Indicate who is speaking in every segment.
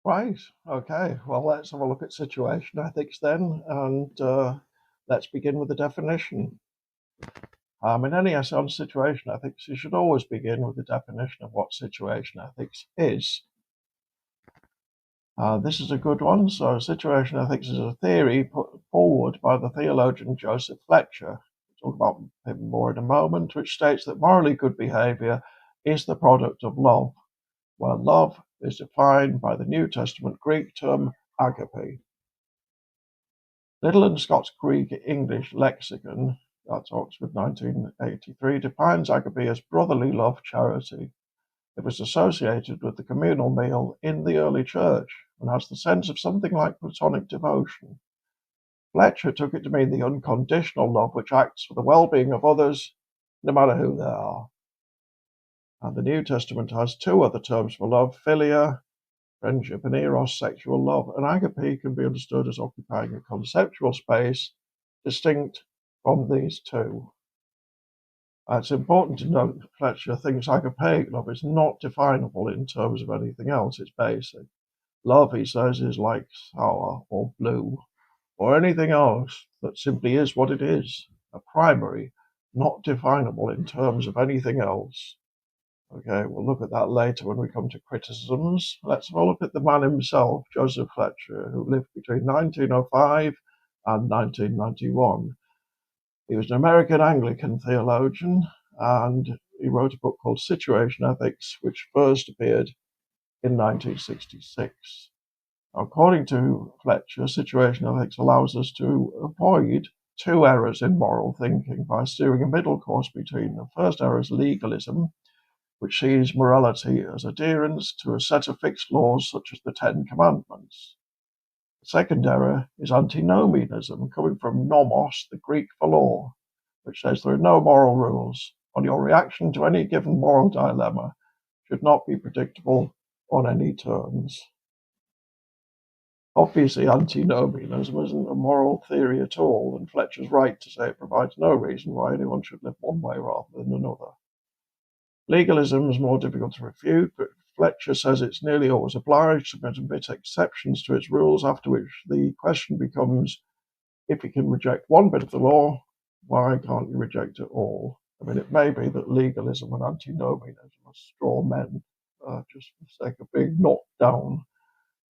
Speaker 1: Right. Okay. Well, let's have a look at situation ethics then, and let's begin with the definition. In any essay on situation ethics, you should always begin with the definition of what situation ethics is. This is a good one. So, situation ethics is a theory put forward by the theologian Joseph Fletcher. We'll talk about him more in a moment, which states that morally good behavior is the product of love, where love is defined by the New Testament Greek term agape. Liddell and Scott's Greek-English lexicon, that's Oxford 1983, defines agape as brotherly love charity. It was associated with the communal meal in the early church and has the sense of something like platonic devotion. Fletcher took it to mean the unconditional love which acts for the well-being of others, no matter who they are. And the New Testament has two other terms for love, philia, friendship, and eros, sexual love. And agape can be understood as occupying a conceptual space distinct from these two. It's important to note that Fletcher thinks agapeic love is not definable in terms of anything else, it's basic. Love, he says, is like sour or blue, or anything else that simply is what it is, a primary, not definable in terms of anything else. Okay, we'll look at that later when we come to criticisms. Let's have a look at the man himself, Joseph Fletcher, who lived between 1905 and 1991. He was an American Anglican theologian, and he wrote a book called Situation Ethics, which first appeared in 1966. According to Fletcher, situation ethics allows us to avoid two errors in moral thinking by steering a middle course between. The first error is legalism, which sees morality as adherence to a set of fixed laws such as the Ten Commandments. The second error is antinomianism, coming from nomos, the Greek for law, which says there are no moral rules, and your reaction to any given moral dilemma should not be predictable on any terms. Obviously, antinomianism isn't a moral theory at all, and Fletcher's right to say it provides no reason why anyone should live one way rather than another. Legalism is more difficult to refute, but Fletcher says it's nearly always obliged to admit exceptions to its rules, after which the question becomes, if you can reject one bit of the law, why can't you reject it all? I mean, it may be that legalism and antinomianism are straw men, just for the sake of being knocked down,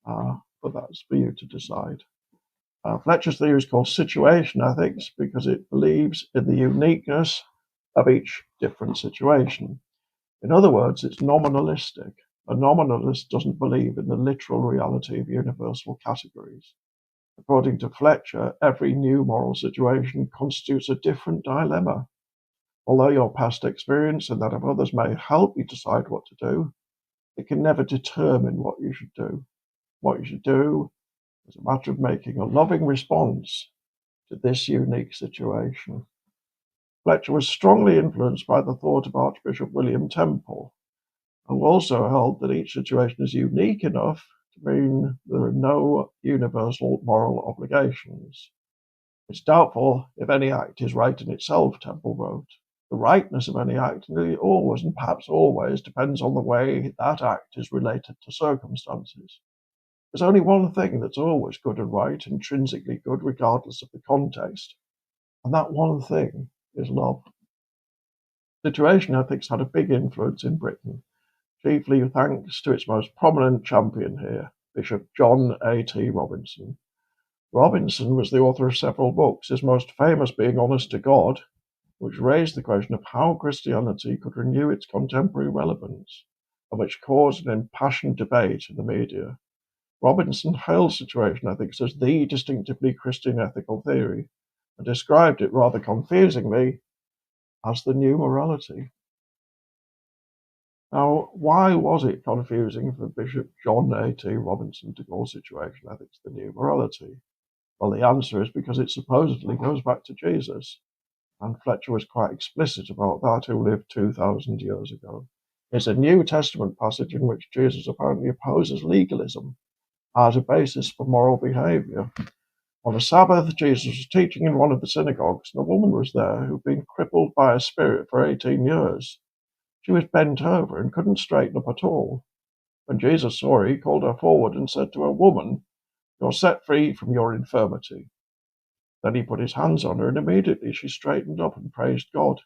Speaker 1: but that's for you to decide. Fletcher's theory is called situation ethics because it believes in the uniqueness of each different situation. In other words, it's nominalistic. A nominalist doesn't believe in the literal reality of universal categories. According to Fletcher, every new moral situation constitutes a different dilemma. Although your past experience and that of others may help you decide what to do, it can never determine what you should do. What you should do is a matter of making a loving response to this unique situation. Fletcher was strongly influenced by the thought of Archbishop William Temple, who also held that each situation is unique enough to mean there are no universal moral obligations. It's doubtful if any act is right in itself, Temple wrote. The rightness of any act nearly always, and perhaps always, depends on the way that act is related to circumstances. There's only one thing that's always good and right, intrinsically good, regardless of the context, and that one thing is love. Situation ethics had a big influence in Britain, chiefly thanks to its most prominent champion here, Bishop John A.T. Robinson. Robinson was the author of several books, his most famous being Honest to God, which raised the question of how Christianity could renew its contemporary relevance, and which caused an impassioned debate in the media. Robinson hailed situation ethics as the distinctively Christian ethical theory, and described it rather confusingly as the new morality. Now, why was it confusing for Bishop John A.T. Robinson to call situation ethics the new morality? Well, the answer is because it supposedly goes back to Jesus, and Fletcher was quite explicit about that, who lived 2,000 years ago. It's a New Testament passage in which Jesus apparently opposes legalism as a basis for moral behavior. On a Sabbath, Jesus was teaching in one of the synagogues, and a woman was there who'd been crippled by a spirit for 18 years. She was bent over and couldn't straighten up at all. When Jesus saw her, he called her forward and said to her, "Woman, you're set free from your infirmity." Then he put his hands on her, and immediately she straightened up and praised God.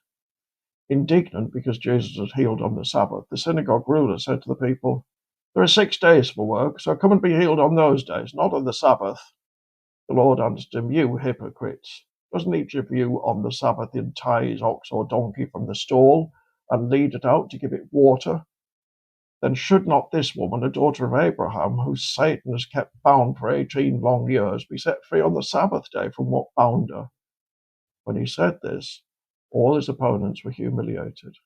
Speaker 1: Indignant because Jesus had healed on the Sabbath, the synagogue ruler said to the people, "There are 6 days for work, so come and be healed on those days, not on the Sabbath." The Lord answered him, "You hypocrites! Doesn't each of you on the Sabbath untie his ox or donkey from the stall and lead it out to give it water? Then should not this woman, a daughter of Abraham, whom Satan has kept bound for 18 long years, be set free on the Sabbath day from what bound her?" When he said this, all his opponents were humiliated,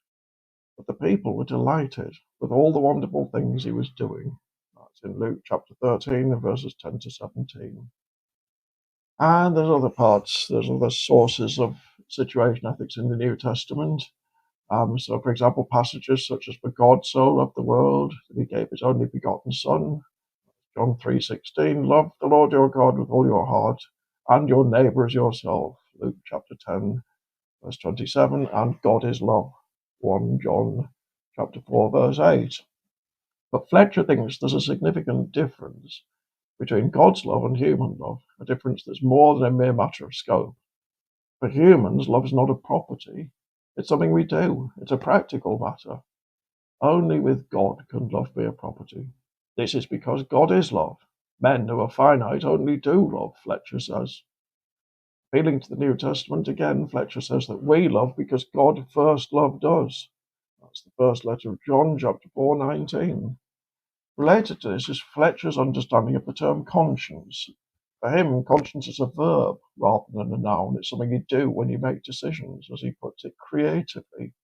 Speaker 1: but the people were delighted with all the wonderful things he was doing. That's in Luke chapter 13, verses 10 to 17. And there's other sources of situation ethics in the New Testament. So, for example, passages such as, "For God so loved the world that he gave his only begotten Son," John 3:16, "Love the Lord your God with all your heart, and your neighbour as yourself," Luke chapter 10, verse 27, and "God is love," 1 John chapter 4, verse 8. But Fletcher thinks there's a significant difference between God's love and human love, a difference that's more than a mere matter of scope. For humans, love is not a property. It's something we do. It's a practical matter. Only with God can love be a property. This is because God is love. Men who are finite only do love, Fletcher says. Appealing to the New Testament, again, Fletcher says that we love because God first loved us. That's the first letter of John, chapter 4:19. Related to this is Fletcher's understanding of the term conscience. For him, conscience is a verb rather than a noun. It's something you do when you make decisions, as he puts it, creatively.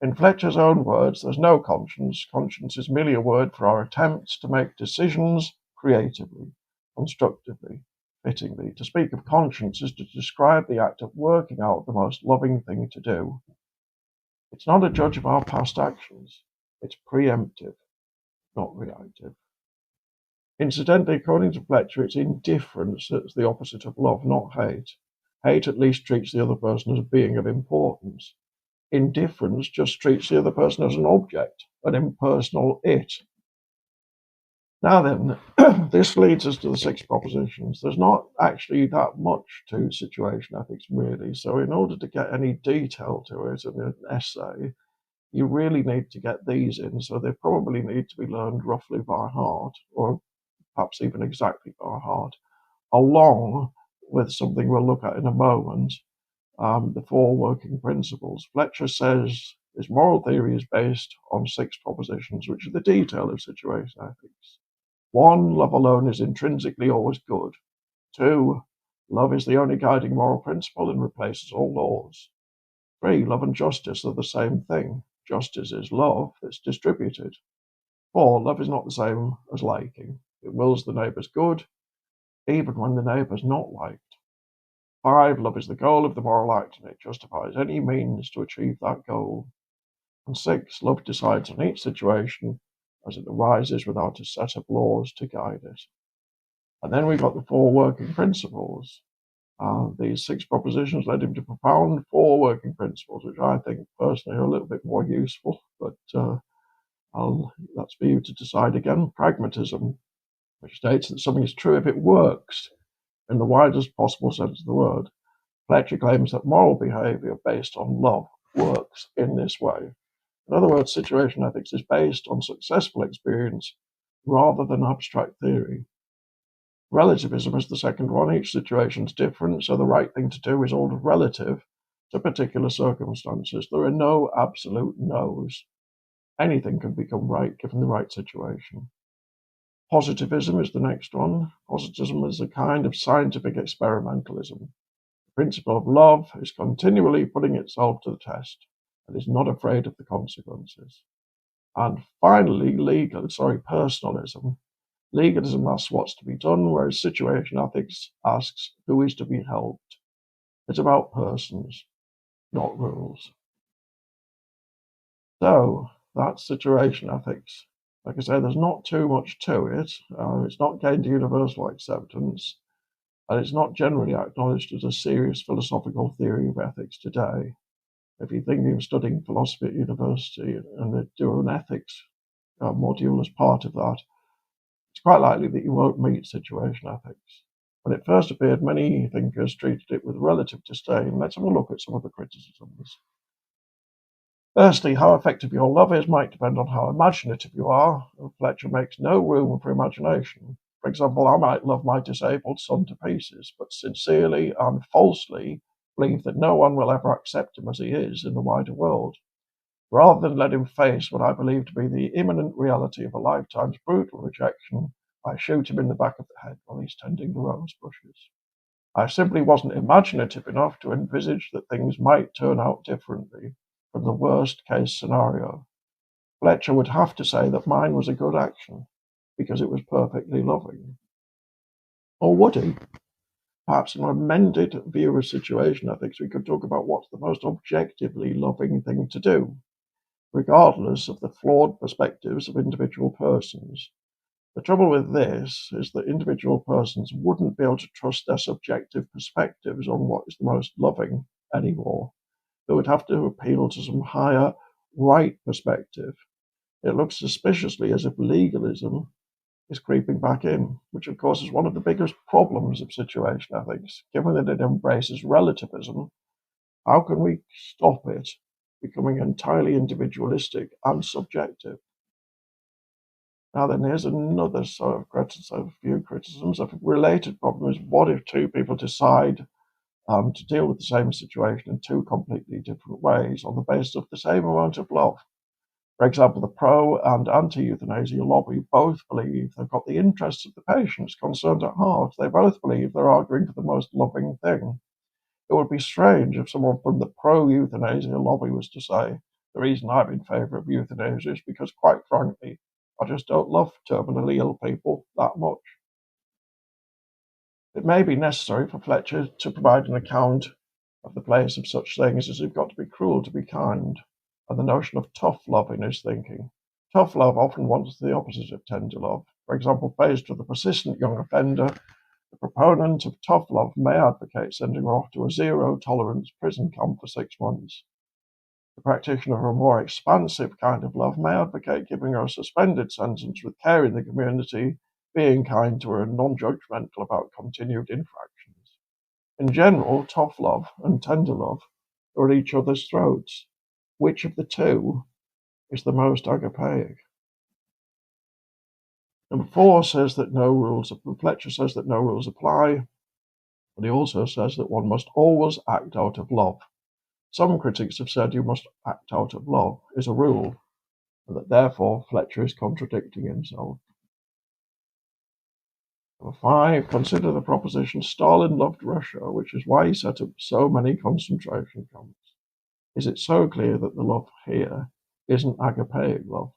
Speaker 1: In Fletcher's own words, there's no conscience. Conscience is merely a word for our attempts to make decisions creatively, constructively, fittingly. To speak of conscience is to describe the act of working out the most loving thing to do. It's not a judge of our past actions. It's preemptive, not reactive. Incidentally, according to Fletcher, it's indifference that's the opposite of love, not hate. Hate at least treats the other person as a being of importance. Indifference just treats the other person as an object, an impersonal it. Now then, this leads us to the 6 propositions. There's not actually that much to situation ethics, really. So in order to get any detail to it in an essay, you really need to get these in. So they probably need to be learned roughly by heart, or perhaps even exactly by heart, along with something we'll look at in a moment, the 4 working principles. Fletcher says his moral theory is based on 6 propositions, which are the detail of situation ethics. 1, love alone is intrinsically always good. 2, love is the only guiding moral principle and replaces all laws. 3, love and justice are the same thing. Justice is love that's distributed. 4, love is not the same as liking. It wills the neighbour's good, even when the neighbour's not liked. 5, love is the goal of the moral act, and it justifies any means to achieve that goal. And 6, love decides on each situation as it arises without a set of laws to guide it. And then we've got the 4 working principles. These 6 propositions led him to propound 4 working principles, which I think personally are a little bit more useful, but that's for you to decide again. Pragmatism, which states that something is true if it works in the widest possible sense of the word. Fletcher claims that moral behavior based on love works in this way. In other words, situation ethics is based on successful experience rather than abstract theory. Relativism is the second one. Each situation is different, so the right thing to do is all relative to particular circumstances. There are no absolute no's. Anything can become right given the right situation. Positivism is the next one. Positivism is a kind of scientific experimentalism. The principle of love is continually putting itself to the test and is not afraid of the consequences. And finally, personalism. Legalism asks what's to be done, whereas situation ethics asks who is to be helped. It's about persons, not rules. So that's situation ethics. Like I say, there's not too much to it. It's not gained universal acceptance, and it's not generally acknowledged as a serious philosophical theory of ethics today. If you're thinking of studying philosophy at university and do an ethics module as part of that, it's quite likely that you won't meet situation ethics. When it first appeared, many thinkers treated it with relative disdain. Let's have a look at some of the criticisms. Firstly, how effective your love is might depend on how imaginative you are. Fletcher makes no room for imagination. For example, I might love my disabled son to pieces, but sincerely and falsely believe that no one will ever accept him as he is in the wider world. Rather than let him face what I believe to be the imminent reality of a lifetime's brutal rejection, I shoot him in the back of the head while he's tending the rose bushes. I simply wasn't imaginative enough to envisage that things might turn out differently from the worst case scenario. Fletcher would have to say that mine was a good action because it was perfectly loving. Or would he? Perhaps in an amended view of situation ethics, we could talk about what's the most objectively loving thing to do, regardless of the flawed perspectives of individual persons. The trouble with this is that individual persons wouldn't be able to trust their subjective perspectives on what is the most loving anymore. They would have to appeal to some higher right perspective. It looks suspiciously as if legalism is creeping back in, which of course is one of the biggest problems of situation ethics. Given that it embraces relativism, how can we stop it becoming entirely individualistic and subjective? Now then, here's another sort of few criticisms. A related problem is, what if two people decide to deal with the same situation in two completely different ways on the basis of the same amount of love? For example, the pro and anti-euthanasia lobby both believe they've got the interests of the patients concerned at heart. They both believe they're arguing for the most loving thing. It would be strange if someone from the pro-euthanasia lobby was to say, the reason I'm in favour of euthanasia is because, quite frankly, I just don't love terminally ill people that much. It may be necessary for Fletcher to provide an account of the place of such things as you've got to be cruel to be kind, and the notion of tough love in his thinking. Tough love often wants the opposite of tender love. For example, faced with a persistent young offender, the proponent of tough love may advocate sending her off to a zero-tolerance prison camp for 6 months. The practitioner of a more expansive kind of love may advocate giving her a suspended sentence with care in the community, being kind to her and non-judgmental about continued infractions. In general, tough love and tender love are at each other's throats. Which of the two is the most agapeic? Number 4 says that Fletcher says that no rules apply, but he also says that one must always act out of love. Some critics have said you must act out of love is a rule, and that therefore Fletcher is contradicting himself. Number 5, consider the proposition Stalin loved Russia, which is why he set up so many concentration camps. Is it so clear that the love here isn't agapeic love?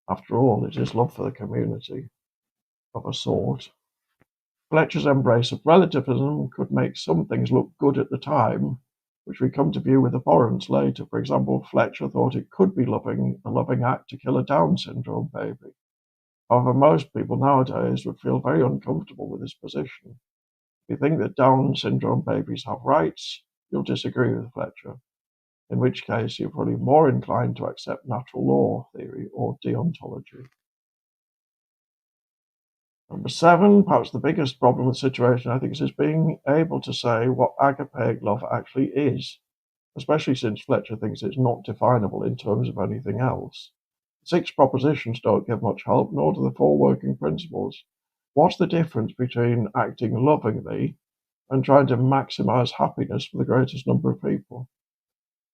Speaker 1: After all, it is love for the community, of a sort. Fletcher's embrace of relativism could make some things look good at the time, which we come to view with abhorrence later. For example, Fletcher thought it could be a loving act to kill a Down syndrome baby. However, most people nowadays would feel very uncomfortable with this position. If you think that Down syndrome babies have rights, you'll disagree with Fletcher, in which case you're probably more inclined to accept natural law theory or deontology. Number 7, perhaps the biggest problem with situation ethics is being able to say what agapeic love actually is, especially since Fletcher thinks it's not definable in terms of anything else. 6 propositions don't give much help, nor do the 4 working principles. What's the difference between acting lovingly and trying to maximize happiness for the greatest number of people?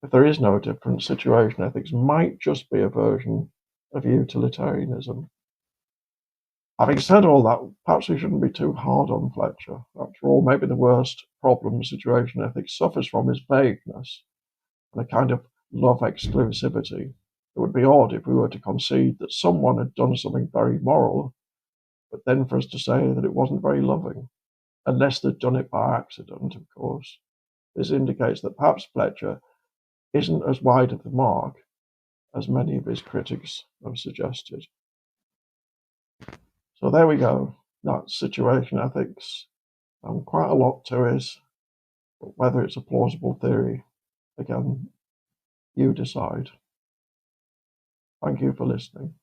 Speaker 1: If there is no difference, situation ethics might just be a version of utilitarianism. Having said all that, perhaps we shouldn't be too hard on Fletcher. After all, maybe the worst problem situation ethics suffers from is vagueness and a kind of love exclusivity. It would be odd if we were to concede that someone had done something very moral, but then for us to say that it wasn't very loving, unless they'd done it by accident, of course. This indicates that perhaps Fletcher isn't as wide of the mark as many of his critics have suggested. So there we go. That's situation ethics. Quite a lot to it, but whether it's a plausible theory, again, you decide. Thank you for listening.